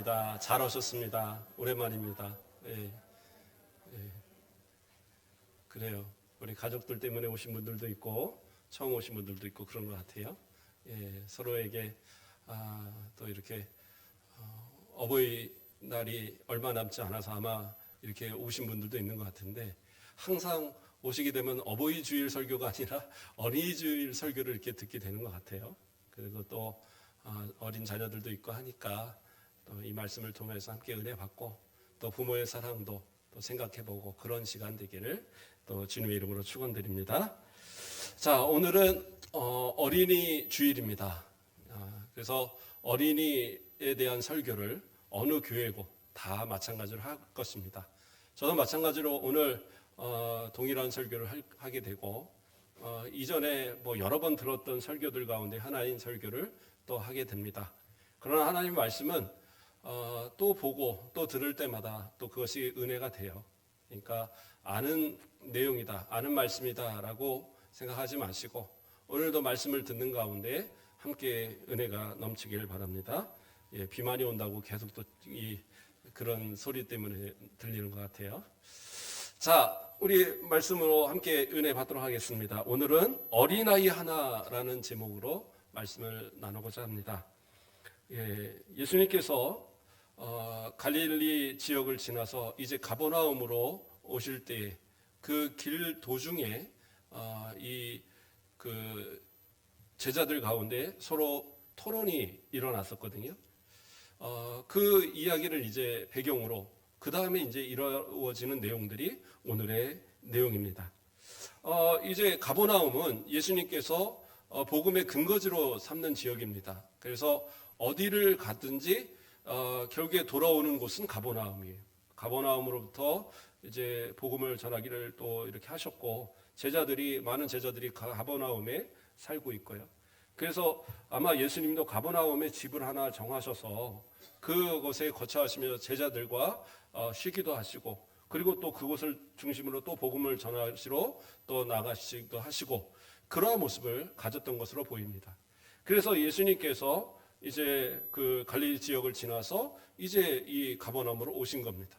반갑습니다. 잘 오셨습니다. 오랜만입니다. 예, 예, 그래요. 우리 가족들 때문에 오신 분들도 있고 처음 오신 분들도 있고 그런 것 같아요. 예, 서로에게 또 이렇게 어버이날이 얼마 남지 않아서 아마 이렇게 오신 분들도 있는 것 같은데, 항상 오시게 되면 어버이 주일 설교가 아니라 어린이 주일 설교를 이렇게 듣게 되는 것 같아요. 그리고 또 어린 자녀들도 있고 하니까 또 이 말씀을 통해서 함께 은혜 받고 또 부모의 사랑도 또 생각해보고 그런 시간 되기를 또 주님의 이름으로 축원드립니다. 자, 오늘은 어린이 주일입니다. 그래서 어린이에 대한 설교를 어느 교회고 다 마찬가지로 할 것입니다. 저도 마찬가지로 오늘 동일한 설교를 하게 되고, 이전에 뭐 여러 번 들었던 설교들 가운데 하나인 설교를 또 하게 됩니다. 그러나 하나님의 말씀은 또 보고 또 들을 때마다 또 그것이 은혜가 돼요. 그러니까 아는 내용이다, 아는 말씀이다 라고 생각하지 마시고 오늘도 말씀을 듣는 가운데 함께 은혜가 넘치길 바랍니다. 예, 비만이 온다고 계속 또 그런 소리 때문에 들리는 것 같아요. 자, 우리 말씀으로 함께 은혜 받도록 하겠습니다. 오늘은 어린아이 하나라는 제목으로 말씀을 나누고자 합니다. 예수님께서 갈릴리 지역을 지나서 이제 가버나움으로 오실 때 그 길 도중에 그 제자들 가운데 서로 토론이 일어났었거든요. 그 이야기를 이제 배경으로 그 다음에 이제 이루어지는 내용들이 오늘의 내용입니다. 이제 가버나움은 예수님께서 복음의 근거지로 삼는 지역입니다. 그래서 어디를 갔든지 결국에 돌아오는 곳은 가버나움이에요. 가버나움으로부터 이제 복음을 전하기를 또 이렇게 하셨고, 많은 제자들이 가버나움에 살고 있고요. 그래서 아마 예수님도 가버나움에 집을 하나 정하셔서 그곳에 거처하시며 제자들과 쉬기도 하시고, 그리고 또 그곳을 중심으로 또 복음을 전하시러 또 나가시기도 하시고, 그러한 모습을 가졌던 것으로 보입니다. 그래서 예수님께서 이제 그 갈릴리 지역을 지나서 이제 이 가버나움으로 오신 겁니다.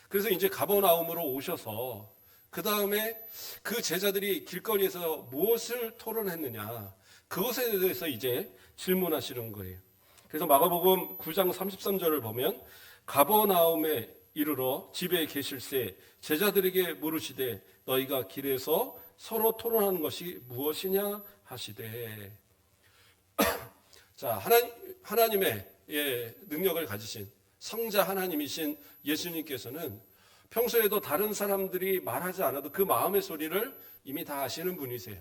그래서 이제 가버나움으로 오셔서 그 다음에 그 제자들이 길거리에서 무엇을 토론했느냐, 그것에 대해서 이제 질문하시는 거예요. 그래서 마가복음 9장 33절을 보면 가버나움에 이르러 집에 계실새 제자들에게 물으시되 너희가 길에서 서로 토론하는 것이 무엇이냐 하시되. 자, 하나님의 능력을 가지신 성자 하나님이신 예수님께서는 평소에도 다른 사람들이 말하지 않아도 그 마음의 소리를 이미 다 아시는 분이세요.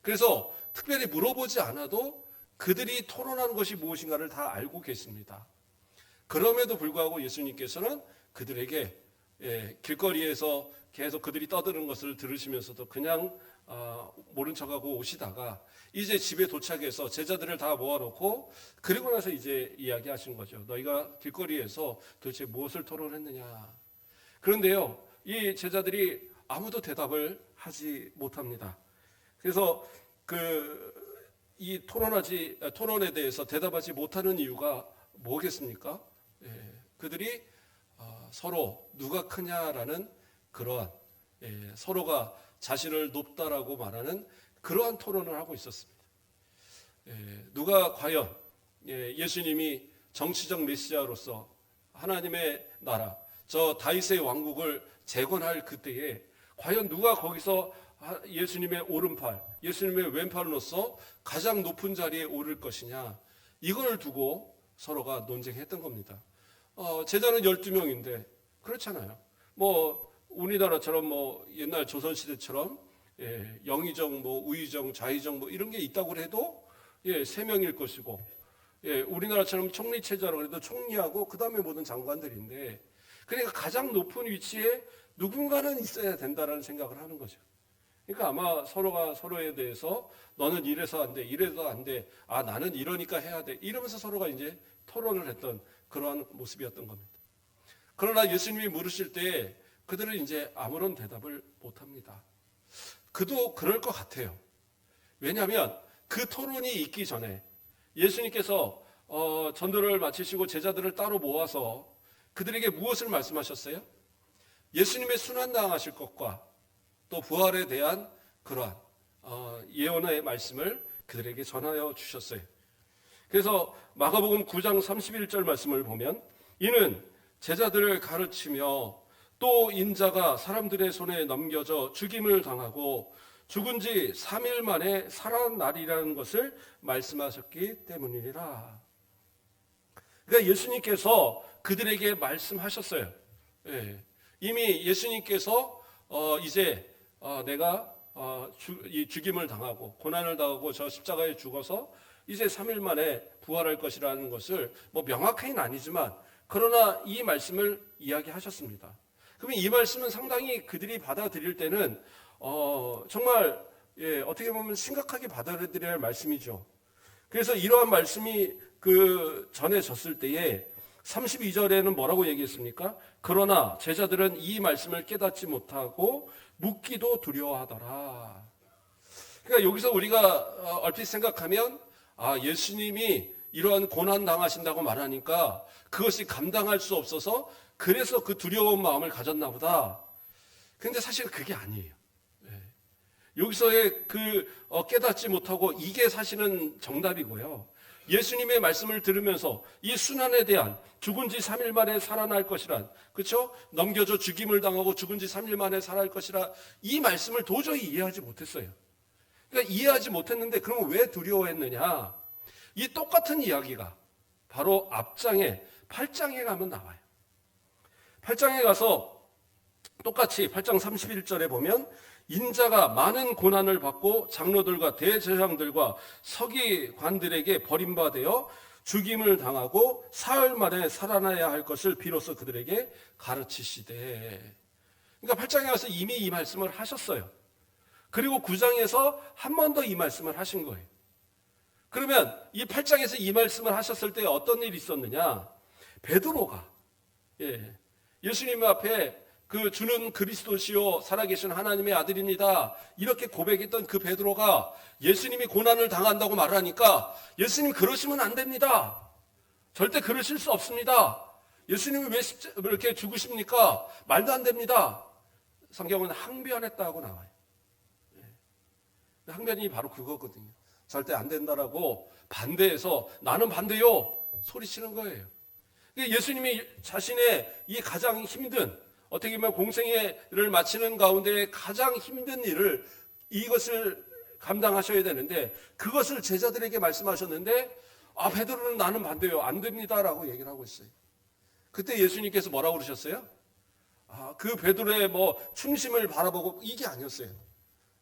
그래서 특별히 물어보지 않아도 그들이 토론하는 것이 무엇인가를 다 알고 계십니다. 그럼에도 불구하고 예수님께서는 그들에게 길거리에서 계속 그들이 떠드는 것을 들으시면서도 그냥 모른 척하고 오시다가 이제 집에 도착해서 제자들을 다 모아놓고 그리고 나서 이제 이야기하시는 거죠. 너희가 길거리에서 도대체 무엇을 토론했느냐. 그런데요, 이 제자들이 아무도 대답을 하지 못합니다. 그래서 이 토론에 대해서 대답하지 못하는 이유가 뭐겠습니까? 그들이 서로 누가 크냐라는 그러한 서로가 자신을 높다라고 말하는 그러한 토론을 하고 있었습니다. 누가 과연 예수님이 정치적 메시아로서 하나님의 나라, 저 다윗의 왕국을 재건할 그때에 과연 누가 거기서 예수님의 오른팔, 예수님의 왼팔로서 가장 높은 자리에 오를 것이냐, 이걸 두고 서로가 논쟁했던 겁니다. 제자는 12명인데 그렇잖아요. 뭐 우리나라처럼 뭐 옛날 조선시대처럼 영의정, 뭐 우의정, 좌의정 뭐 이런 게 있다고 해도 3명일 것이고, 우리나라처럼 총리체제라고 해도 총리하고 그 다음에 모든 장관들인데, 그러니까 가장 높은 위치에 누군가는 있어야 된다라는 생각을 하는 거죠. 그러니까 아마 서로가 서로에 대해서 너는 이래서 안 돼, 이래서 안 돼, 나는 이러니까 해야 돼, 이러면서 서로가 이제 토론을 했던 그러한 모습이었던 겁니다. 그러나 예수님이 물으실 때 그들은 이제 아무런 대답을 못 합니다. 그도 그럴 것 같아요. 왜냐하면 그 토론이 있기 전에 예수님께서 전도를 마치시고 제자들을 따로 모아서 그들에게 무엇을 말씀하셨어요? 예수님의 순환당하실 것과 또 부활에 대한 그러한 예언의 말씀을 그들에게 전하여 주셨어요. 그래서 마가복음 9장 31절 말씀을 보면 이는 제자들을 가르치며 또 인자가 사람들의 손에 넘겨져 죽임을 당하고 죽은 지 3일 만에 살아나리라는 것을 말씀하셨기 때문이니라. 그러니까 예수님께서 그들에게 말씀하셨어요. 예. 이미 예수님께서 이제 내가 이 죽임을 당하고 고난을 당하고 저 십자가에 죽어서 이제 3일 만에 부활할 것이라는 것을 뭐 명확히는 아니지만 그러나 이 말씀을 이야기하셨습니다. 그러면 이 말씀은 상당히 그들이 받아들일 때는 정말 어떻게 보면 심각하게 받아들여야 할 말씀이죠. 그래서 이러한 말씀이 전해졌을 때에 32절에는 뭐라고 얘기했습니까? 그러나 제자들은 이 말씀을 깨닫지 못하고 묻기도 두려워하더라. 그러니까 여기서 우리가 얼핏 생각하면 예수님이 이러한 고난 당하신다고 말하니까 그것이 감당할 수 없어서 그래서 그 두려운 마음을 가졌나 보다. 그런데 사실 그게 아니에요. 여기서의 깨닫지 못하고 이게 사실은 정답이고요. 예수님의 말씀을 들으면서 이 순환에 대한 죽은 지 3일 만에 살아날 것이란, 그렇죠? 넘겨져 죽임을 당하고 죽은 지 3일 만에 살아날 것이라 이 말씀을 도저히 이해하지 못했어요. 그러니까 이해하지 못했는데 그러면 왜 두려워했느냐? 이 똑같은 이야기가 바로 앞장에 8장에 가면 나와요. 8장에 가서 똑같이 8장 31절에 보면 인자가 많은 고난을 받고 장로들과 대제사장들과 서기관들에게 버림받아 죽임을 당하고 사흘 만에 살아나야 할 것을 비로소 그들에게 가르치시되. 그러니까 8장에 가서 이미 이 말씀을 하셨어요. 그리고 9장에서 한 번 더 이 말씀을 하신 거예요. 그러면 이 8장에서 이 말씀을 하셨을 때 어떤 일이 있었느냐? 베드로가 예수님 앞에 주는 그리스도시요 살아계신 하나님의 아들입니다. 이렇게 고백했던 그 베드로가 예수님이 고난을 당한다고 말하니까 예수님 그러시면 안 됩니다. 절대 그러실 수 없습니다. 예수님이 왜 이렇게 죽으십니까? 말도 안 됩니다. 성경은 항변했다고 나와요. 항변이 바로 그거거든요. 절대 안 된다라고 반대해서 나는 반대요 소리치는 거예요. 예수님이 자신의 이 가장 힘든 어떻게 보면 공생애를 마치는 가운데 가장 힘든 일을 이것을 감당하셔야 되는데 그것을 제자들에게 말씀하셨는데 베드로는 나는 반대요. 안 됩니다라고 얘기를 하고 있어요. 그때 예수님께서 뭐라고 그러셨어요? 그 베드로의 충심을 바라보고 이게 아니었어요.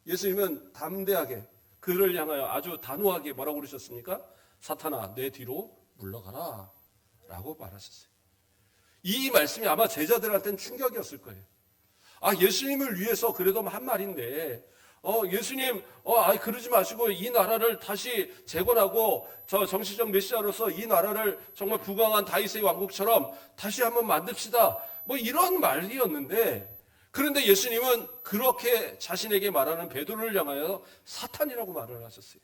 예수님은 담대하게 그를 향하여 아주 단호하게 뭐라고 그러셨습니까? 사탄아 내 뒤로 물러가라 라고 말하셨어요. 이 말씀이 아마 제자들한테는 충격이었을 거예요. 예수님을 위해서 그래도 한 말인데, 예수님, 그러지 마시고 이 나라를 다시 재건하고 저 정치적 메시아로서 이 나라를 정말 부강한 다윗의 왕국처럼 다시 한번 만듭시다. 이런 말이었는데, 그런데 예수님은 그렇게 자신에게 말하는 베드로를 향하여 사탄이라고 말을 하셨어요.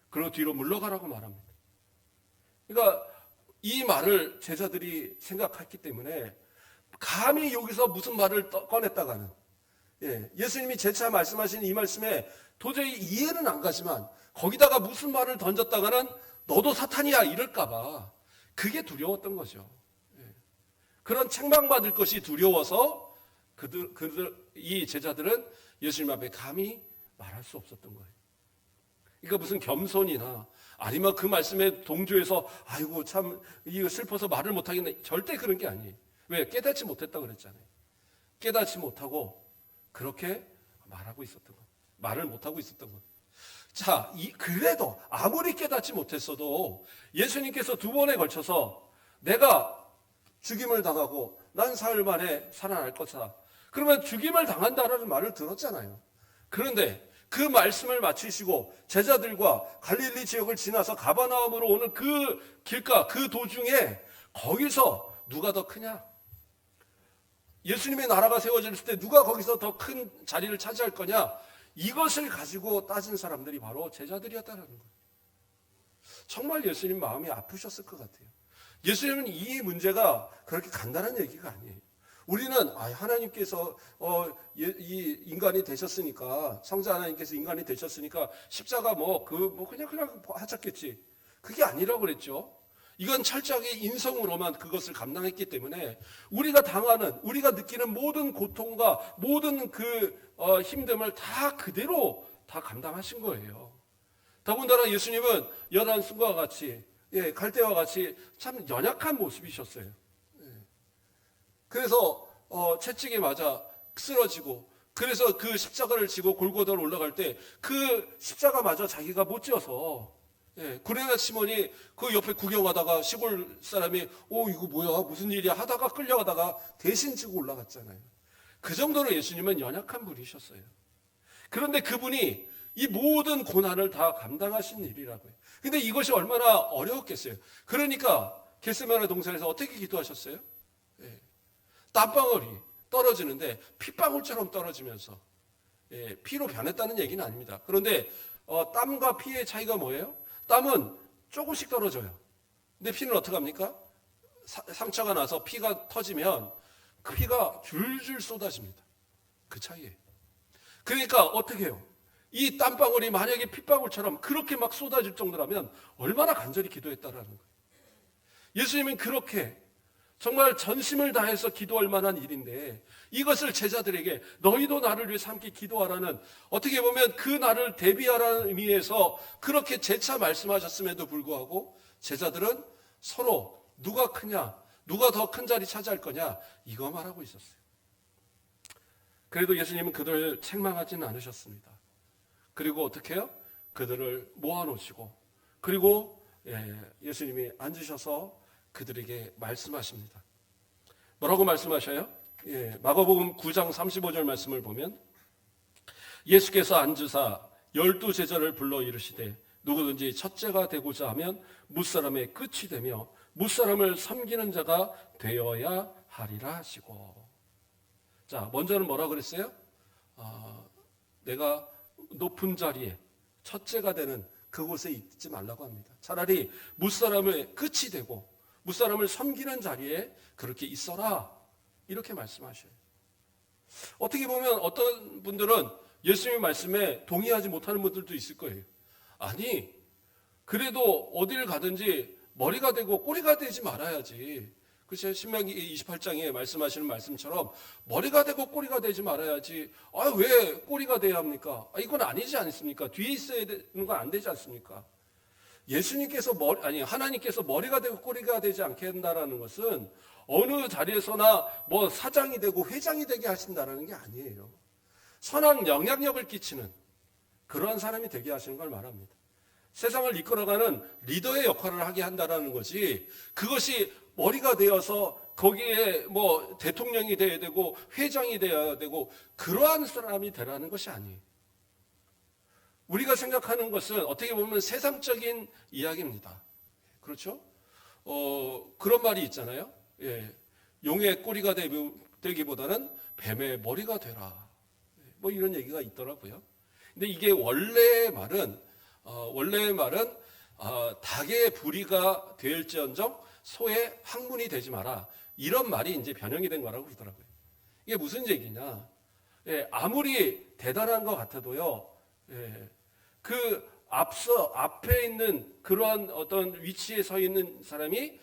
그리고 뒤로 물러가라고 말합니다. 그러니까 이 말을 제자들이 생각했기 때문에 감히 여기서 무슨 말을 꺼냈다가는 예수님이 재차 말씀하신 이 말씀에 도저히 이해는 안 가지만 거기다가 무슨 말을 던졌다가는 너도 사탄이야 이럴까봐 그게 두려웠던 거죠. 그런 책망받을 것이 두려워서 이 제자들은 예수님 앞에 감히 말할 수 없었던 거예요. 그러니까 무슨 겸손이나 아니면 그 말씀에 동조해서 아이고 참 이거 슬퍼서 말을 못하겠네 절대 그런 게 아니에요. 왜? 깨닫지 못했다고 그랬잖아요. 깨닫지 못하고 그렇게 말하고 있었던 것, 말을 못하고 있었던 것. 자, 그래도 아무리 깨닫지 못했어도 예수님께서 두 번에 걸쳐서 내가 죽임을 당하고 난 사흘 만에 살아날 것이다. 그러면 죽임을 당한다라는 말을 들었잖아요. 그런데 그 말씀을 마치시고 제자들과 갈릴리 지역을 지나서 가버나움으로 오는 그 길가, 그 도중에 거기서 누가 더 크냐? 예수님의 나라가 세워졌을 때 누가 거기서 더 큰 자리를 차지할 거냐? 이것을 가지고 따진 사람들이 바로 제자들이었다는 거예요. 정말 예수님 마음이 아프셨을 것 같아요. 예수님은 이 문제가 그렇게 간단한 얘기가 아니에요. 우리는 하나님께서 이 인간이 되셨으니까, 성자 하나님께서 인간이 되셨으니까 십자가 그냥 하셨겠지. 그게 아니라고 그랬죠. 이건 철저하게 인성으로만 그것을 감당했기 때문에 우리가 우리가 느끼는 모든 고통과 모든 힘듦을 다 그대로 다 감당하신 거예요. 더군다나 예수님은 열한 승과 같이, 갈대와 같이 참 연약한 모습이셨어요. 그래서 채찍에 맞아 쓰러지고, 그래서 그 십자가를 지고 골고다로 올라갈 때 그 십자가마저 자기가 못 지어서, 구레네 시몬이 그 옆에 구경하다가 시골 사람이 이거 뭐야 무슨 일이야 하다가 끌려가다가 대신 지고 올라갔잖아요. 그 정도로 예수님은 연약한 분이셨어요. 그런데 그분이 이 모든 고난을 다 감당하신 일이라고요. 근데 이것이 얼마나 어려웠겠어요. 그러니까 겟세마네 동산에서 어떻게 기도하셨어요? 땀방울이 떨어지는데 핏방울처럼 떨어지면서, 피로 변했다는 얘기는 아닙니다. 그런데 땀과 피의 차이가 뭐예요? 땀은 조금씩 떨어져요. 근데 피는 어떻게 합니까? 상처가 나서 피가 터지면 그 피가 줄줄 쏟아집니다. 그 차이예요. 그러니까 어떻게 해요? 이 땀방울이 만약에 핏방울처럼 그렇게 막 쏟아질 정도라면 얼마나 간절히 기도했다라는 거예요. 예수님은 그렇게 정말 전심을 다해서 기도할 만한 일인데, 이것을 제자들에게 너희도 나를 위해서 함께 기도하라는, 어떻게 보면 그 나를 대비하라는 의미에서 그렇게 재차 말씀하셨음에도 불구하고 제자들은 서로 누가 크냐, 누가 더 큰 자리 차지할 거냐, 이거 말하고 있었어요. 그래도 예수님은 그들을 책망하지는 않으셨습니다. 그리고 어떻게 해요? 그들을 모아놓으시고, 그리고 예수님이 앉으셔서 그들에게 말씀하십니다. 뭐라고 말씀하셔요? 마가복음 9장 35절 말씀을 보면, 예수께서 앉으사 12제자를 불러 이르시되 누구든지 첫째가 되고자 하면 무사람의 끝이 되며 무사람을 섬기는 자가 되어야 하리라 하시고. 자, 먼저는 뭐라 그랬어요? 내가 높은 자리에 첫째가 되는 그곳에 있지 말라고 합니다. 차라리 무사람의 끝이 되고 무사람을 섬기는 자리에 그렇게 있어라, 이렇게 말씀하셔요. 어떻게 보면 어떤 분들은 예수님의 말씀에 동의하지 못하는 분들도 있을 거예요. 아니, 그래도 어디를 가든지 머리가 되고 꼬리가 되지 말아야지. 그렇죠? 신명기 28장에 말씀하시는 말씀처럼 머리가 되고 꼬리가 되지 말아야지. 왜 꼬리가 돼야 합니까? 이건 아니지 않습니까? 뒤에 있어야 되는 건 안 되지 않습니까? 예수님께서 하나님께서 머리가 되고 꼬리가 되지 않게 한다라는 것은 어느 자리에서나 사장이 되고 회장이 되게 하신다라는 게 아니에요. 선한 영향력을 끼치는 그러한 사람이 되게 하시는 걸 말합니다. 세상을 이끌어가는 리더의 역할을 하게 한다라는 거지, 그것이 머리가 되어서 거기에 대통령이 되어야 되고 회장이 되어야 되고 그러한 사람이 되라는 것이 아니에요. 우리가 생각하는 것은 어떻게 보면 세상적인 이야기입니다. 그렇죠? 그런 말이 있잖아요. 용의 꼬리가 되기보다는 뱀의 머리가 되라. 이런 얘기가 있더라고요. 근데 이게 원래의 말은 닭의 부리가 될지언정 소의 항문이 되지 마라. 이런 말이 이제 변형이 된 거라고 그러더라고요. 이게 무슨 얘기냐? 아무리 대단한 것 같아도요, 그 앞에 있는 그러한 어떤 위치에 서 있는 사람이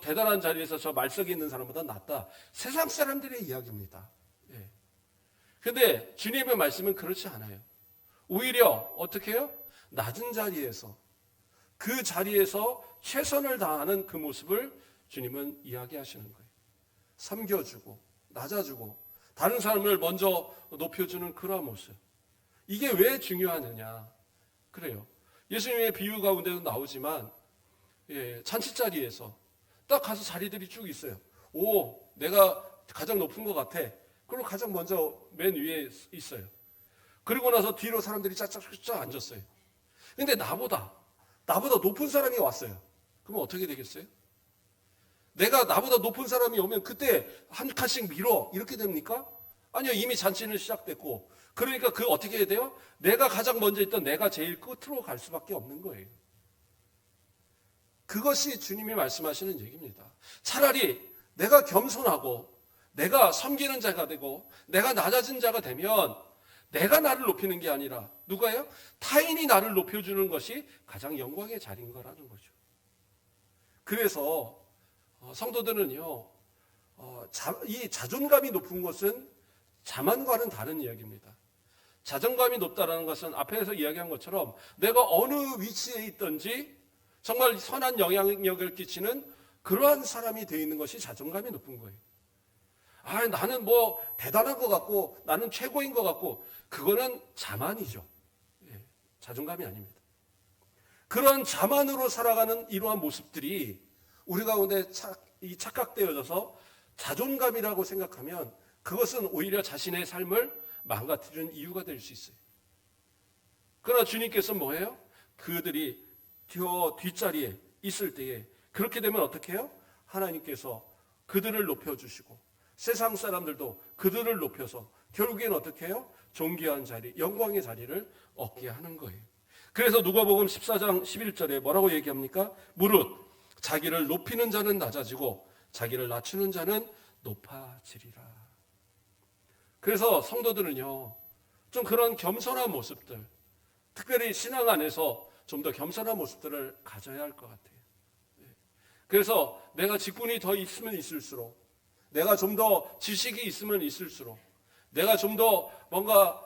대단한 자리에서 저 말석에 있는 사람보다 낫다. 세상 사람들의 이야기입니다. 근데 주님의 말씀은 그렇지 않아요. 오히려 어떻게 해요? 낮은 자리에서, 그 자리에서 최선을 다하는 그 모습을 주님은 이야기하시는 거예요. 섬겨주고 낮아주고 다른 사람을 먼저 높여주는 그러한 모습. 이게 왜 중요하느냐? 그래요. 예수님의 비유 가운데도 나오지만, 잔치자리에서 딱 가서 자리들이 쭉 있어요. 내가 가장 높은 것 같아. 그리고 가장 먼저 맨 위에 있어요. 그리고 나서 뒤로 사람들이 쫙쫙쫙 앉았어요. 근데 나보다 높은 사람이 왔어요. 그럼 어떻게 되겠어요? 나보다 높은 사람이 오면 그때 한 칸씩 밀어, 이렇게 됩니까? 아니요, 이미 잔치는 시작됐고, 그러니까 어떻게 해야 돼요? 내가 가장 먼저 있던 내가 제일 끝으로 갈 수밖에 없는 거예요. 그것이 주님이 말씀하시는 얘기입니다. 차라리 내가 겸손하고 내가 섬기는 자가 되고 내가 낮아진 자가 되면 내가 나를 높이는 게 아니라 누가요? 타인이 나를 높여주는 것이 가장 영광의 자리인 거라는 거죠. 그래서 성도들은요, 이 자존감이 높은 것은 자만과는 다른 이야기입니다. 자존감이 높다는 것은 앞에서 이야기한 것처럼 내가 어느 위치에 있든지 정말 선한 영향력을 끼치는 그러한 사람이 되어 있는 것이 자존감이 높은 거예요. 나는 뭐 대단한 것 같고 나는 최고인 것 같고 그거는 자만이죠. 자존감이 아닙니다. 그런 자만으로 살아가는 이러한 모습들이 우리 가운데 착각되어져서 자존감이라고 생각하면 그것은 오히려 자신의 삶을 망가뜨리는 이유가 될 수 있어요. 그러나 주님께서 뭐예요? 그들이 뒷자리에 있을 때에 그렇게 되면 어떻게 해요? 하나님께서 그들을 높여주시고 세상 사람들도 그들을 높여서 결국엔 어떻게 해요? 존귀한 자리, 영광의 자리를 얻게 하는 거예요. 그래서 누가복음 14장 11절에 뭐라고 얘기합니까? 무릇 자기를 높이는 자는 낮아지고 자기를 낮추는 자는 높아지리라. 그래서 성도들은요, 좀 그런 겸손한 모습들, 특별히 신앙 안에서 좀 더 겸손한 모습들을 가져야 할 것 같아요. 그래서 내가 직분이 더 있으면 있을수록, 내가 좀 더 지식이 있으면 있을수록, 내가 좀 더 뭔가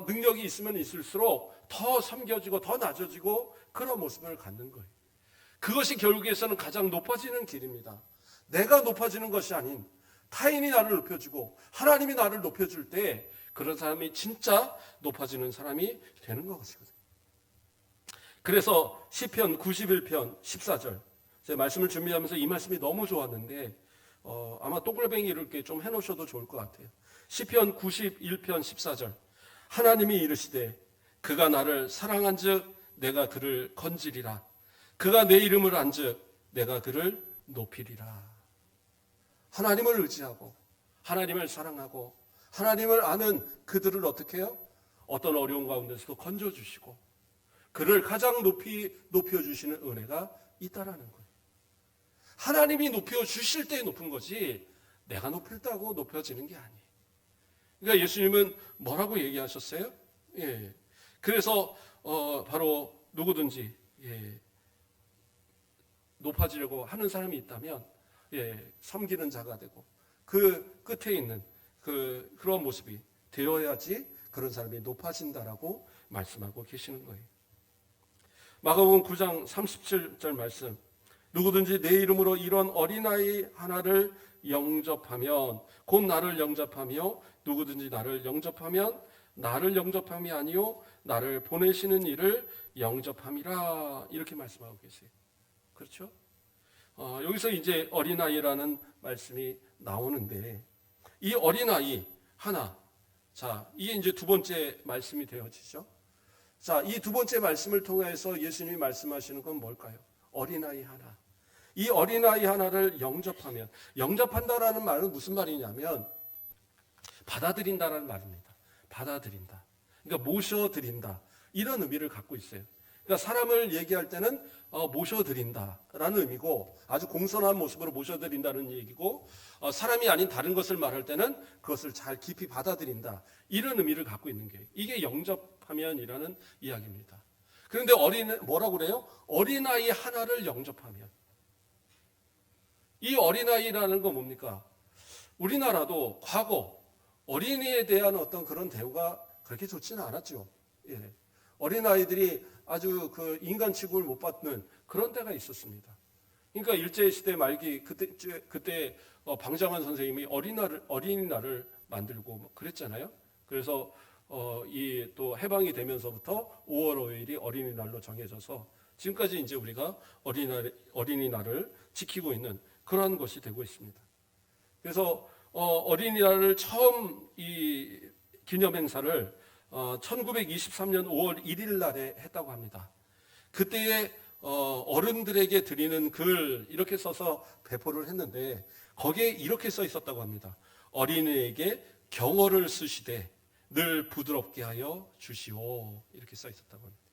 능력이 있으면 있을수록 더 섬겨지고 더 낮아지고 그런 모습을 갖는 거예요. 그것이 결국에서는 가장 높아지는 길입니다. 내가 높아지는 것이 아닌 타인이 나를 높여주고 하나님이 나를 높여줄 때 그런 사람이 진짜 높아지는 사람이 되는 것이거든요. 그래서 시편 91편 14절 제가 말씀을 준비하면서 이 말씀이 너무 좋았는데 아마 동글뱅이 이렇게 좀 해놓으셔도 좋을 것 같아요. 시편 91편 14절 하나님이 이르시되 그가 나를 사랑한즉 내가 그를 건지리라 그가 내 이름을 안즉 내가 그를 높이리라. 하나님을 의지하고 하나님을 사랑하고 하나님을 아는 그들을 어떻게 해요? 어떤 어려운 가운데서도 건져주시고 그를 가장 높여주시는 은혜가 있다라는 거예요. 하나님이 높여주실 때 높은 거지 내가 높였다고 높여지는 게 아니에요. 그러니까 예수님은 뭐라고 얘기하셨어요? 그래서 바로 누구든지 높아지려고 하는 사람이 있다면 섬기는 자가 되고 그 끝에 있는 그런 모습이 되어야지 그런 사람이 높아진다라고 말씀하고 계시는 거예요. 마가복음 9장 37절 말씀 누구든지 내 이름으로 이런 어린아이 하나를 영접하면 곧 나를 영접하며 누구든지 나를 영접하면 나를 영접함이 아니요 나를 보내시는 이를 영접함이라 이렇게 말씀하고 계세요. 그렇죠? 여기서 이제 어린아이라는 말씀이 나오는데 이 어린아이 하나 자 이게 이제 두 번째 말씀이 되어지죠. 자, 이 두 번째 말씀을 통해서 예수님이 말씀하시는 건 뭘까요? 어린아이 하나. 이 어린아이 하나를 영접하면 영접한다라는 말은 무슨 말이냐면 받아들인다라는 말입니다. 받아들인다. 그러니까 모셔드린다. 이런 의미를 갖고 있어요. 그러니까 사람을 얘기할 때는 모셔드린다라는 의미고 아주 공손한 모습으로 모셔드린다는 얘기고 사람이 아닌 다른 것을 말할 때는 그것을 잘 깊이 받아들인다. 이런 의미를 갖고 있는 게 이게 영접하면이라는 이야기입니다. 그런데 뭐라고 그래요? 어린아이 하나를 영접하면 이 어린아이라는 건 뭡니까? 우리나라도 과거 어린이에 대한 어떤 그런 대우가 그렇게 좋지는 않았죠. 어린아이들이 아주 그 인간 취급을 못 받는 그런 때가 있었습니다. 그러니까 일제시대 말기 그때 방장환 선생님이 어린이날을 만들고 뭐 그랬잖아요. 그래서 이 또 해방이 되면서부터 5월 5일이 어린이날로 정해져서 지금까지 이제 우리가 어린이날을 지키고 있는 그런 것이 되고 있습니다. 그래서 어린이날을 처음 이 기념 행사를 1923년 5월 1일 날에 했다고 합니다. 그때에 어른들에게 드리는 글 이렇게 써서 배포를 했는데 거기에 이렇게 써 있었다고 합니다. 어린이에게 경어를 쓰시되 늘 부드럽게 하여 주시오 이렇게 써 있었다고 합니다.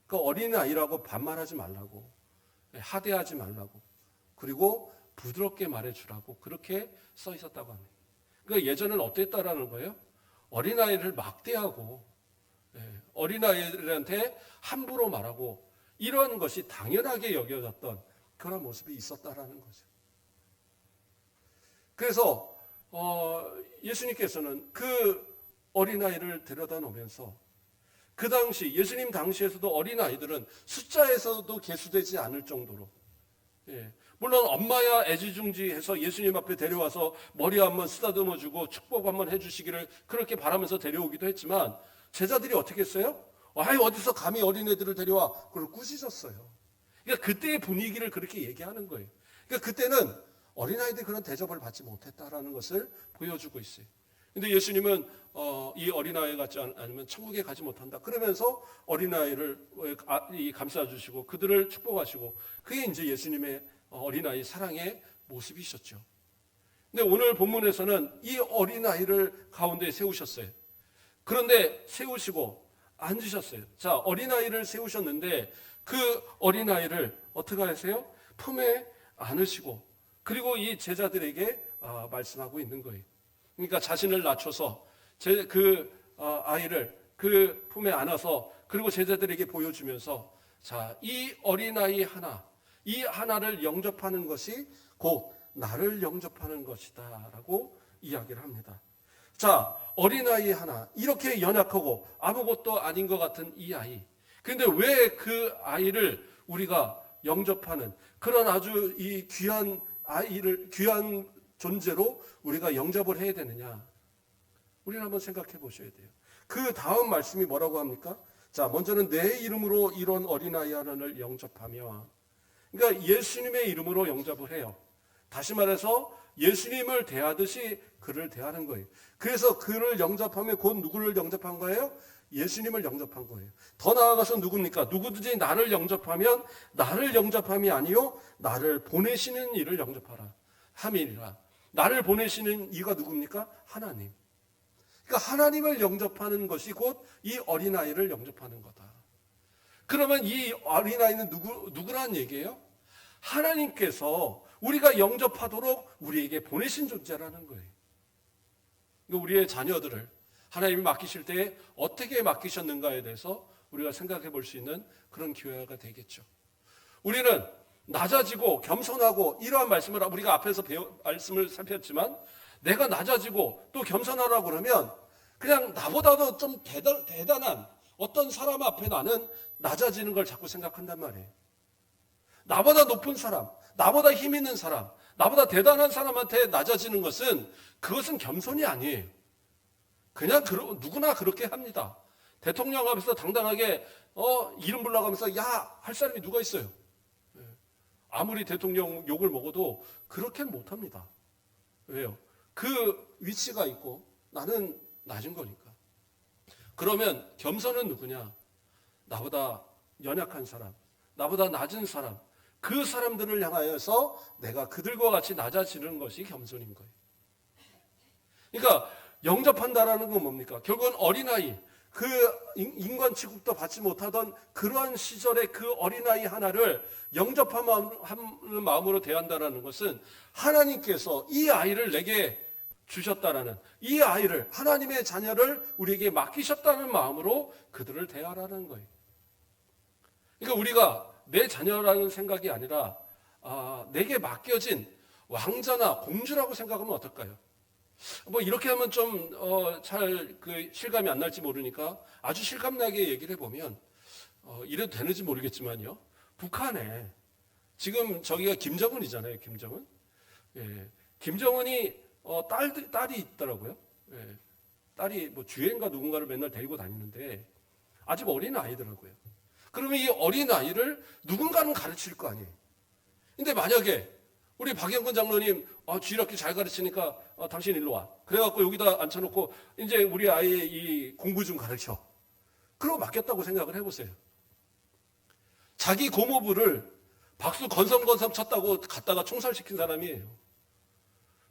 그러니까 어린아이라고 반말하지 말라고 하대하지 말라고, 그리고 부드럽게 말해주라고 그렇게 써 있었다고 합니다. 그러니까 예전에는 어땠다라는 거예요? 어린아이를 막대하고 어린아이들한테 함부로 말하고 이런 것이 당연하게 여겨졌던 그런 모습이 있었다라는 거죠. 그래서 예수님께서는 그 어린아이를 데려다 놓으면서 그 당시 예수님 당시에서도 어린아이들은 숫자에서도 계수되지 않을 정도로 물론 엄마야 애지중지해서 예수님 앞에 데려와서 머리 한번 쓰다듬어주고 축복 한번 해주시기를 그렇게 바라면서 데려오기도 했지만 제자들이 어떻게 했어요? 아이 어디서 감히 어린애들을 데려와 그걸 꾸짖었어요. 그러니까 그때의 분위기를 그렇게 얘기하는 거예요. 그러니까 그때는 어린아이들이 그런 대접을 받지 못했다라는 것을 보여주고 있어요. 근데 예수님은 이 어린아이 같지 않으면 천국에 가지 못한다. 그러면서 어린아이를 감싸주시고 그들을 축복하시고 그게 이제 예수님의 어린아이 사랑의 모습이셨죠. 근데 오늘 본문에서는 이 어린아이를 가운데 세우셨어요. 그런데 세우시고 앉으셨어요. 자, 어린아이를 세우셨는데 그 어린아이를 어떻게 하세요? 품에 안으시고 그리고 이 제자들에게 말씀하고 있는 거예요. 그러니까 자신을 낮춰서 그 아이를 그 품에 안아서 그리고 제자들에게 보여주면서 자, 이 어린아이 하나, 이 하나를 영접하는 것이 곧 나를 영접하는 것이다 라고 이야기를 합니다. 자, 어린아이 하나, 이렇게 연약하고 아무것도 아닌 것 같은 이 아이. 그런데 왜 그 아이를 우리가 영접하는 그런 아주 이 귀한 아이를, 귀한 존재로 우리가 영접을 해야 되느냐? 우리는 한번 생각해 보셔야 돼요. 그 다음 말씀이 뭐라고 합니까? 자, 먼저는 내 이름으로 이런 어린아이 하나를 영접하며, 그러니까 예수님의 이름으로 영접을 해요. 다시 말해서 예수님을 대하듯이 그를 대하는 거예요. 그래서 그를 영접하면 곧 누구를 영접한 거예요? 예수님을 영접한 거예요. 더 나아가서 누굽니까? 누구든지 나를 영접하면 나를 영접함이 아니요 나를 보내시는 이를 영접하라 함이니라. 나를 보내시는 이가 누굽니까? 하나님. 그러니까 하나님을 영접하는 것이 곧 이 어린아이를 영접하는 거다. 그러면 이 어린아이는 누구란 얘기예요? 하나님께서 우리가 영접하도록 우리에게 보내신 존재라는 거예요. 우리의 자녀들을 하나님이 맡기실 때 어떻게 맡기셨는가에 대해서 우리가 생각해 볼 수 있는 그런 기회가 되겠죠. 우리는 낮아지고 겸손하고 이러한 말씀을 우리가 앞에서 말씀을 살폈지만 내가 낮아지고 또 겸손하라고 그러면 그냥 나보다도 좀 대단한 어떤 사람 앞에 나는 낮아지는 걸 자꾸 생각한단 말이에요. 나보다 높은 사람, 나보다 힘 있는 사람, 나보다 대단한 사람한테 낮아지는 것은 그것은 겸손이 아니에요. 그냥 누구나 그렇게 합니다. 대통령 앞에서 당당하게 이름 불러가면서 야 할 사람이 누가 있어요? 아무리 대통령 욕을 먹어도 그렇게는 못합니다. 왜요? 그 위치가 있고 나는 낮은 거니까. 그러면 겸손은 누구냐? 나보다 연약한 사람, 나보다 낮은 사람, 그 사람들을 향하여서 내가 그들과 같이 낮아지는 것이 겸손인 거예요. 그러니까 영접한다라는 건 뭡니까? 결국은 어린아이, 그 인간 취급도 받지 못하던 그러한 시절의 그 어린아이 하나를 영접하는 마음으로 대한다라는 것은 하나님께서 이 아이를 내게 주셨다라는, 이 아이를, 하나님의 자녀를 우리에게 맡기셨다는 마음으로 그들을 대하라는 거예요. 그러니까 우리가 내 자녀라는 생각이 아니라 내게 맡겨진 왕자나 공주라고 생각하면 어떨까요? 뭐 이렇게 하면 좀 잘 그 실감이 안 날지 모르니까 아주 실감나게 얘기를 해보면 이래도 되는지 모르겠지만요. 북한에 지금 저기가 김정은이잖아요. 김정은. 예, 김정은이 딸이 있더라고요. 예, 딸이 뭐 주애인가 누군가를 맨날 데리고 다니는데 아직 어린 아이더라고요. 그러면 이 어린 아이를 누군가는 가르칠 거 아니에요. 근데 만약에 우리 박영근 장로님 주일학교 잘 가르치니까 당신 일로 와. 그래갖고 여기다 앉혀놓고 이제 우리 아이의 이 공부 좀 가르쳐. 그러고 맡겼다고 생각을 해보세요. 자기 고모부를 박수 건성건성 쳤다고 갖다가 총살시킨 사람이에요.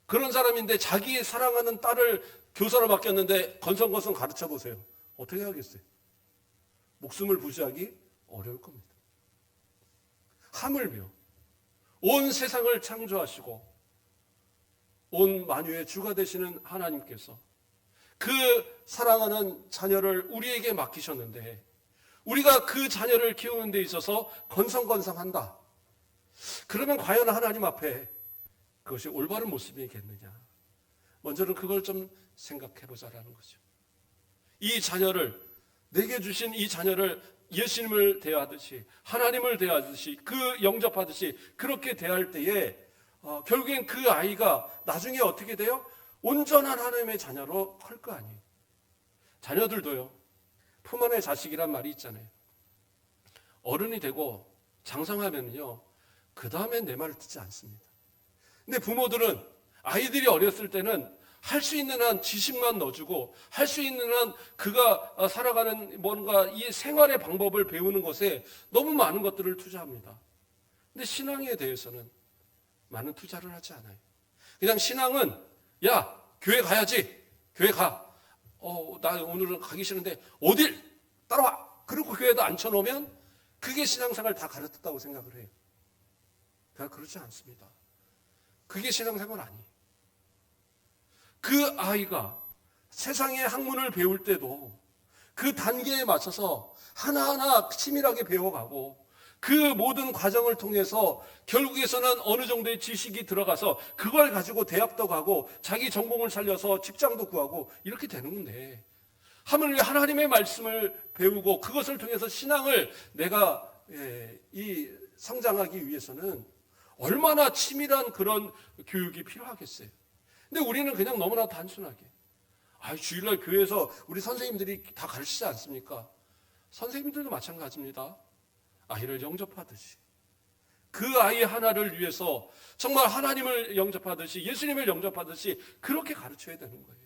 그런 사람인데 자기 사랑하는 딸을 교사로 맡겼는데 건성건성 가르쳐 보세요. 어떻게 하겠어요? 목숨을 부지하기 어려울 겁니다. 하물며 온 세상을 창조하시고 온 만유의 주가 되시는 하나님께서 그 사랑하는 자녀를 우리에게 맡기셨는데 우리가 그 자녀를 키우는 데 있어서 건성건성한다. 그러면 과연 하나님 앞에 그것이 올바른 모습이겠느냐. 먼저는 그걸 좀 생각해 보자라는 거죠. 이 자녀를, 내게 주신 이 자녀를 예수님을 대하듯이, 하나님을 대하듯이, 그 영접하듯이 그렇게 대할 때에 결국엔 그 아이가 나중에 어떻게 돼요? 온전한 하나님의 자녀로 클 거 아니에요. 자녀들도요, 품 안의 자식이란 말이 있잖아요. 어른이 되고 장성하면요, 그 다음에 내 말을 듣지 않습니다. 근데 부모들은 아이들이 어렸을 때는 할 수 있는 한 지식만 넣어주고 할 수 있는 한 그가 살아가는 뭔가 이 생활의 방법을 배우는 것에 너무 많은 것들을 투자합니다. 근데 신앙에 대해서는 많은 투자를 하지 않아요. 그냥 신앙은 야, 교회 가야지. 교회 가. 나 오늘은 가기 싫은데 어딜 따라와. 그리고 교회에다 앉혀놓으면 그게 신앙생활 다 가르쳤다고 생각을 해요. 그렇지 않습니다. 그게 신앙생활 아니에요. 그 아이가 세상의 학문을 배울 때도 그 단계에 맞춰서 하나하나 치밀하게 배워가고 그 모든 과정을 통해서 결국에서는 어느 정도의 지식이 들어가서 그걸 가지고 대학도 가고 자기 전공을 살려서 직장도 구하고 이렇게 되는 건데 하나님의 말씀을 배우고 그것을 통해서 신앙을 내가 성장하기 위해서는 얼마나 치밀한 그런 교육이 필요하겠어요. 근데 우리는 그냥 너무나 단순하게 주일날 교회에서 우리 선생님들이 다 가르치지 않습니까? 선생님들도 마찬가지입니다. 아이를 영접하듯이 그 아이 하나를 위해서 정말 하나님을 영접하듯이 예수님을 영접하듯이 그렇게 가르쳐야 되는 거예요.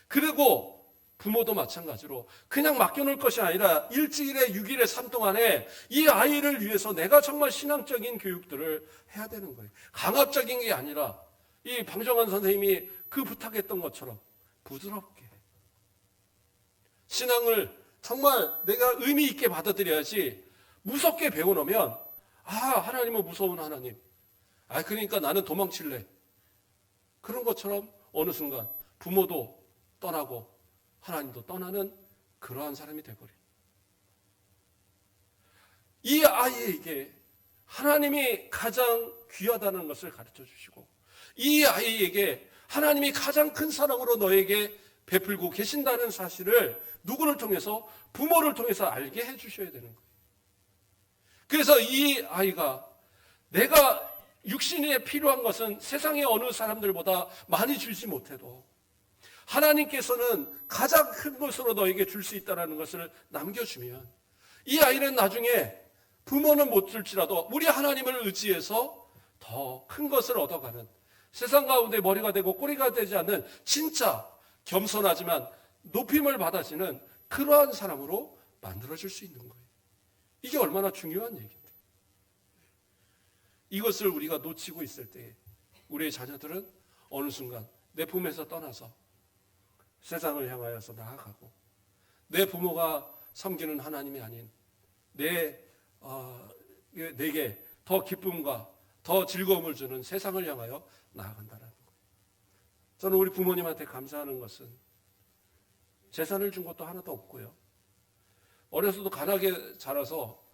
그리고 부모도 마찬가지로 그냥 맡겨놓을 것이 아니라 일주일에 6일에 3 동안에 이 아이를 위해서 내가 정말 신앙적인 교육들을 해야 되는 거예요. 강압적인 게 아니라 이 방정환 선생님이 그 부탁했던 것처럼 부드럽게 신앙을 정말 내가 의미 있게 받아들여야지 무섭게 배워놓으면 하나님은 무서운 하나님. 그러니까 나는 도망칠래. 그런 것처럼 어느 순간 부모도 떠나고 하나님도 떠나는 그러한 사람이 돼버려요. 이 아이에게 하나님이 가장 귀하다는 것을 가르쳐 주시고 이 아이에게 하나님이 가장 큰 사랑으로 너에게 베풀고 계신다는 사실을 누구를 통해서? 부모를 통해서 알게 해 주셔야 되는 거예요. 그래서 이 아이가 내가 육신에 필요한 것은 세상의 어느 사람들보다 많이 줄지 못해도 하나님께서는 가장 큰 것으로 너에게 줄 수 있다는 것을 남겨주면 이 아이는 나중에 부모는 못 줄지라도 우리 하나님을 의지해서 더 큰 것을 얻어가는 세상 가운데 머리가 되고 꼬리가 되지 않는 진짜 겸손하지만 높임을 받아지는 그러한 사람으로 만들어줄 수 있는 거예요. 이게 얼마나 중요한 얘기인데. 이것을 우리가 놓치고 있을 때 우리의 자녀들은 어느 순간 내 품에서 떠나서 세상을 향하여서 나아가고 내 부모가 섬기는 하나님이 아닌 내게 더 기쁨과 더 즐거움을 주는 세상을 향하여 나아간다는 거예요. 저는 우리 부모님한테 감사하는 것은 재산을 준 것도 하나도 없고요. 어려서도 가난하게 자라서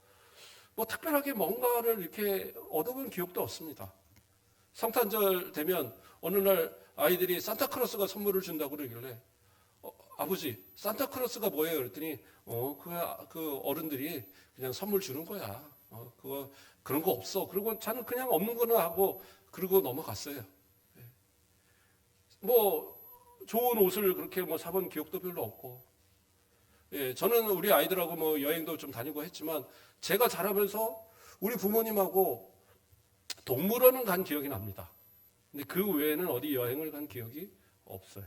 특별하게 뭔가를 이렇게 얻어본 기억도 없습니다. 성탄절 되면 어느 날 아이들이 산타클로스가 선물을 준다고 그러길래 아버지 산타클로스가 뭐예요? 그랬더니 그 어른들이 그냥 선물 주는 거야. 그런 거 없어. 그리고 저는 그냥 없는 거나 하고 그러고 넘어갔어요. 좋은 옷을 그렇게 사본 기억도 별로 없고 저는 우리 아이들하고 여행도 좀 다니고 했지만 제가 자라면서 우리 부모님하고 동물원은 간 기억이 납니다. 근데 그 외에는 어디 여행을 간 기억이 없어요.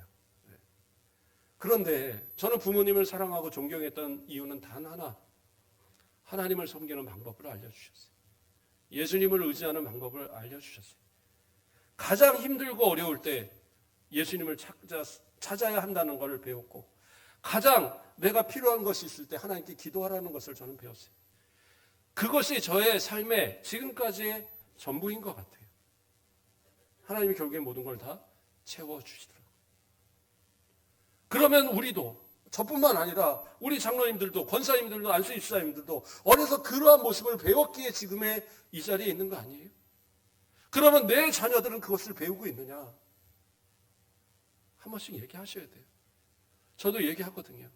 그런데 저는 부모님을 사랑하고 존경했던 이유는 단 하나. 하나님을 섬기는 방법을 알려주셨어요. 예수님을 의지하는 방법을 알려주셨어요. 가장 힘들고 어려울 때 예수님을 찾아야 한다는 것을 배웠고 가장 내가 필요한 것이 있을 때 하나님께 기도하라는 것을 저는 배웠어요. 그것이 저의 삶의 지금까지의 전부인 것 같아요. 하나님이 결국에 모든 걸 다 채워주시더라고요. 그러면 우리도, 저뿐만 아니라 우리 장로님들도, 권사님들도, 안수집사님들도 어려서 그러한 모습을 배웠기에 지금의 이 자리에 있는 거 아니에요? 그러면 내 자녀들은 그것을 배우고 있느냐? 한 번씩 얘기하셔야 돼요. 저도 얘기하거든요.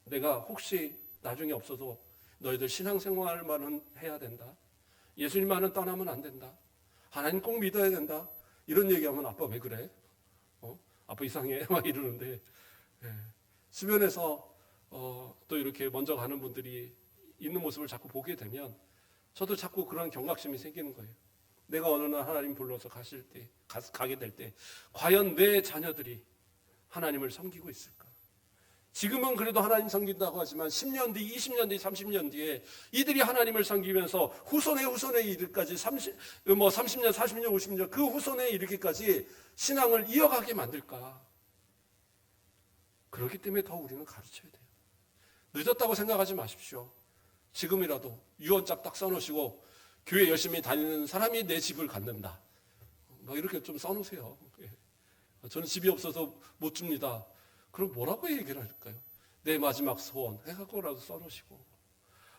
내가 혹시 나중에 없어도 너희들 신앙생활만은 해야 된다. 예수님만은 떠나면 안 된다. 하나님 꼭 믿어야 된다. 이런 얘기하면 아빠 왜 그래? 아빠 이상해? 막 이러는데, 주변에서 또 이렇게 먼저 가는 분들이 있는 모습을 자꾸 보게 되면 저도 자꾸 그런 경각심이 생기는 거예요. 내가 어느 날 하나님 불러서 가게 될 때 과연 내 자녀들이 하나님을 섬기고 있을까? 지금은 그래도 하나님 섬긴다고 하지만 10년 뒤, 20년 뒤, 30년 뒤에 이들이 하나님을 섬기면서 후손의 이르기까지 30년, 40년, 50년 그 후손에 이르기까지 신앙을 이어가게 만들까? 그렇기 때문에 더 우리는 가르쳐야 돼요. 늦었다고 생각하지 마십시오. 지금이라도 유언장 딱 써놓으시고 교회 열심히 다니는 사람이 내 집을 갖는다. 막 이렇게 좀 써놓으세요. 저는 집이 없어서 못 줍니다. 그럼 뭐라고 얘기를 할까요? 내 마지막 소원 해갖고라도 써놓으시고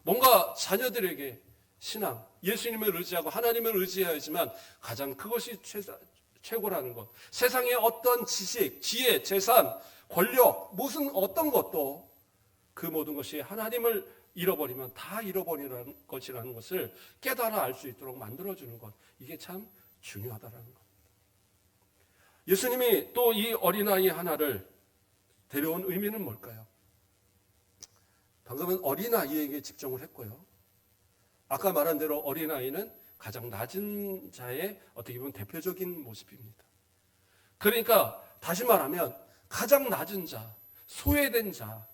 뭔가 자녀들에게 신앙, 예수님을 의지하고 하나님을 의지해야지만 가장 그것이 최고라는 것. 세상의 어떤 지식, 지혜, 재산, 권력, 무슨 어떤 것도 그 모든 것이 하나님을 잃어버리면 다 잃어버리는 것이라는 것을 깨달아 알 수 있도록 만들어주는 것. 이게 참 중요하다는 겁니다. 예수님이 또 이 어린아이 하나를 데려온 의미는 뭘까요? 방금은 어린아이에게 집중을 했고요. 아까 말한 대로 어린아이는 가장 낮은 자의 어떻게 보면 대표적인 모습입니다. 그러니까 다시 말하면 가장 낮은 자, 소외된 자,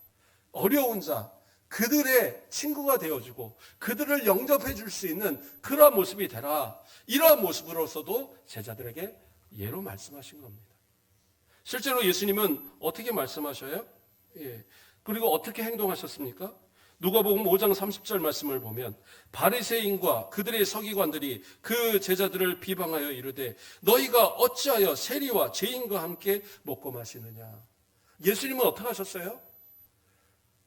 어려운 자, 그들의 친구가 되어주고 그들을 영접해 줄 수 있는 그러한 모습이 되라. 이러한 모습으로서도 제자들에게 예로 말씀하신 겁니다. 실제로 예수님은 어떻게 말씀하셔요? 그리고 어떻게 행동하셨습니까? 누가복음 5장 30절 말씀을 보면 바리새인과 그들의 서기관들이 그 제자들을 비방하여 이르되 너희가 어찌하여 세리와 죄인과 함께 먹고 마시느냐. 예수님은 어떻게 하셨어요?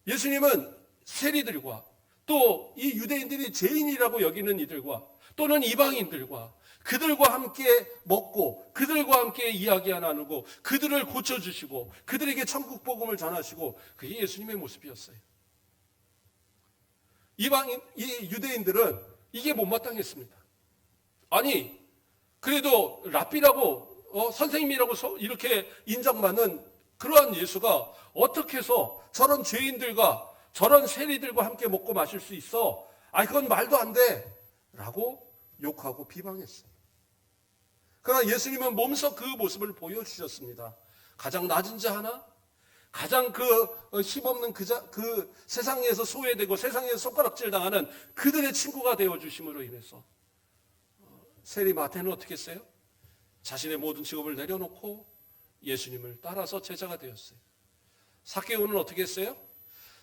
예수님은 세리들과 또 이 유대인들이 죄인이라고 여기는 이들과 또는 이방인들과 그들과 함께 먹고 그들과 함께 이야기 나누고 그들을 고쳐주시고 그들에게 천국 복음을 전하시고 그게 예수님의 모습이었어요. 이 유대인들은 이게 못마땅했습니다. 아니 그래도 랍비라고 선생님이라고 이렇게 인정받는 그러한 예수가 어떻게 해서 저런 죄인들과 저런 세리들과 함께 먹고 마실 수 있어? 그건 말도 안 돼! 라고 욕하고 비방했어요. 그러나 예수님은 몸소 그 모습을 보여주셨습니다. 가장 낮은 자 하나, 가장 힘없는 그 세상에서 소외되고 세상에서 손가락질 당하는 그들의 친구가 되어주심으로 인해서 세리 마태는 어떻게 했어요? 자신의 모든 직업을 내려놓고 예수님을 따라서 제자가 되었어요. 삭개오는 어떻게 했어요?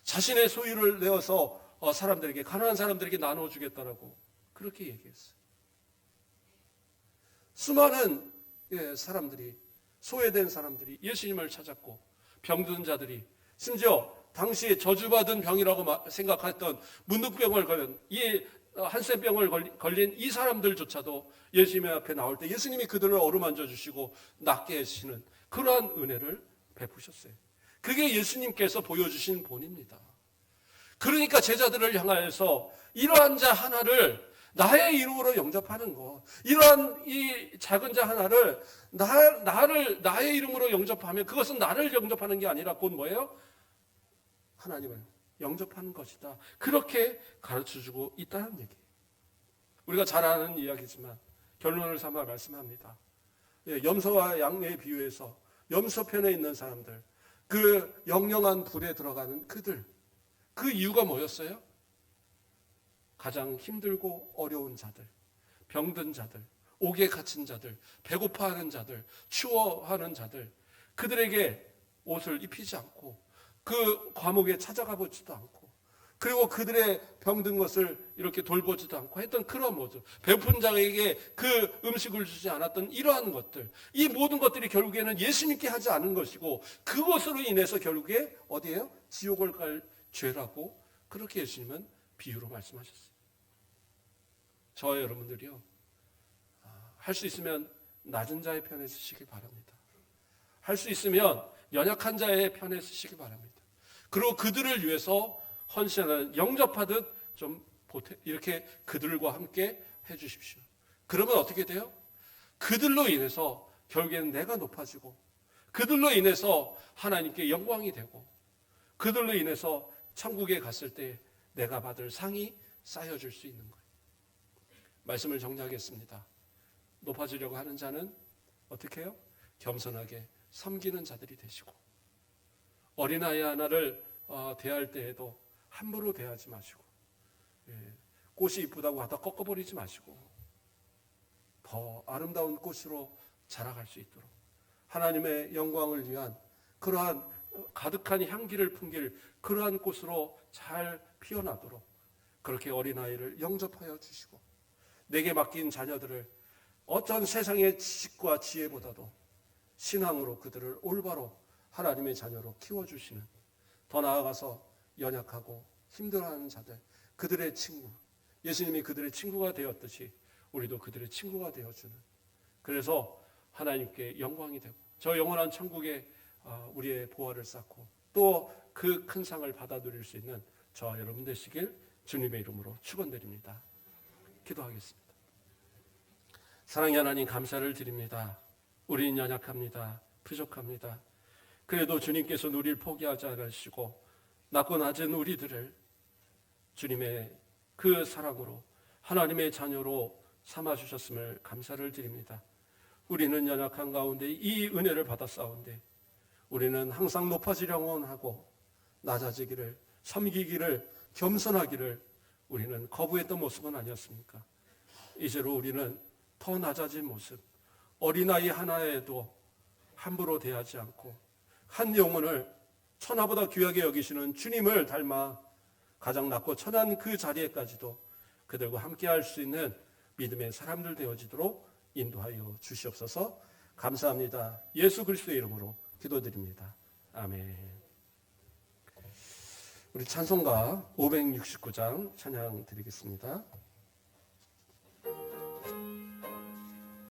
자신의 소유를 내어서 사람들에게, 가난한 사람들에게 나눠주겠다라고 그렇게 얘기했어요. 수많은 사람들이, 소외된 사람들이 예수님을 찾았고 병든 자들이, 심지어 당시에 저주받은 병이라고 생각했던 문둥병을 걸린 이 한센병을 걸린 이 사람들조차도 예수님 앞에 나올 때 예수님이 그들을 어루만져 주시고 낫게 하시는 그러한 은혜를 베푸셨어요. 그게 예수님께서 보여주신 본입니다. 그러니까 제자들을 향하여서 이러한 자 하나를 나의 이름으로 영접하는 것, 이러한 이 작은 자 하나를 나의 이름으로 영접하면 그것은 나를 영접하는 게 아니라 곧 뭐예요? 하나님을 영접하는 것이다. 그렇게 가르쳐주고 있다는 얘기예요. 우리가 잘 아는 이야기지만 결론을 삼아 말씀합니다. 염소와 양의 비유에서 염소편에 있는 사람들, 그 영영한 불에 들어가는 그들, 그 이유가 뭐였어요? 가장 힘들고 어려운 자들, 병든 자들, 옥에 갇힌 자들, 배고파하는 자들, 추워하는 자들, 그들에게 옷을 입히지 않고 그 과목에 찾아가 보지도 않고 그리고 그들의 병든 것을 이렇게 돌보지도 않고 했던 그런 모습, 배고픈 자에게 그 음식을 주지 않았던 이러한 것들, 이 모든 것들이 결국에는 예수님께 하지 않은 것이고 그것으로 인해서 결국에 어디예요? 지옥을 갈 죄라고 그렇게 예수님은 비유로 말씀하셨어요. 저와 여러분들이요, 할 수 있으면 낮은 자의 편에 서시기 바랍니다. 할 수 있으면 연약한 자의 편에 서시기 바랍니다. 그리고 그들을 위해서 헌신하는, 영접하듯 좀 이렇게 그들과 함께 해주십시오. 그러면 어떻게 돼요? 그들로 인해서 결국에는 내가 높아지고, 그들로 인해서 하나님께 영광이 되고, 그들로 인해서 천국에 갔을 때 내가 받을 상이 쌓여줄 수 있는 거예요. 말씀을 정리하겠습니다. 높아지려고 하는 자는 어떻게 해요? 겸손하게 섬기는 자들이 되시고, 어린아이 하나를 대할 때에도 함부로 대하지 마시고, 꽃이 이쁘다고 하다 꺾어버리지 마시고, 더 아름다운 꽃으로 자라갈 수 있도록 하나님의 영광을 위한 그러한 가득한 향기를 풍길 그러한 꽃으로 잘 피어나도록 그렇게 어린아이를 영접하여 주시고, 내게 맡긴 자녀들을 어떤 세상의 지식과 지혜보다도 신앙으로 그들을 올바로 하나님의 자녀로 키워주시는, 더 나아가서 연약하고 힘들어하는 자들, 그들의 친구, 예수님이 그들의 친구가 되었듯이 우리도 그들의 친구가 되어주는, 그래서 하나님께 영광이 되고 저 영원한 천국에 우리의 보화를 쌓고 또 그 큰 상을 받아 누릴 수 있는 저와 여러분 되시길 주님의 이름으로 축원드립니다. 기도하겠습니다. 사랑의 하나님, 감사를 드립니다. 우리는 연약합니다. 부족합니다. 그래도 주님께서는 우리를 포기하지 않으시고 낮고 낮은 우리들을 주님의 그 사랑으로 하나님의 자녀로 삼아주셨음을 감사를 드립니다. 우리는 연약한 가운데 이 은혜를 받았사온데 우리는 항상 높아지려고 하고 낮아지기를, 섬기기를, 겸손하기를 우리는 거부했던 모습은 아니었습니까? 이제로 우리는 더 낮아진 모습, 어린아이 하나에도 함부로 대하지 않고 한 영혼을 천하보다 귀하게 여기시는 주님을 닮아 가장 낮고 천한 그 자리에까지도 그들과 함께 할 수 있는 믿음의 사람들 되어지도록 인도하여 주시옵소서. 감사합니다. 예수 그리스도의 이름으로 기도드립니다. 아멘. 우리 찬송가 569장 찬양 드리겠습니다.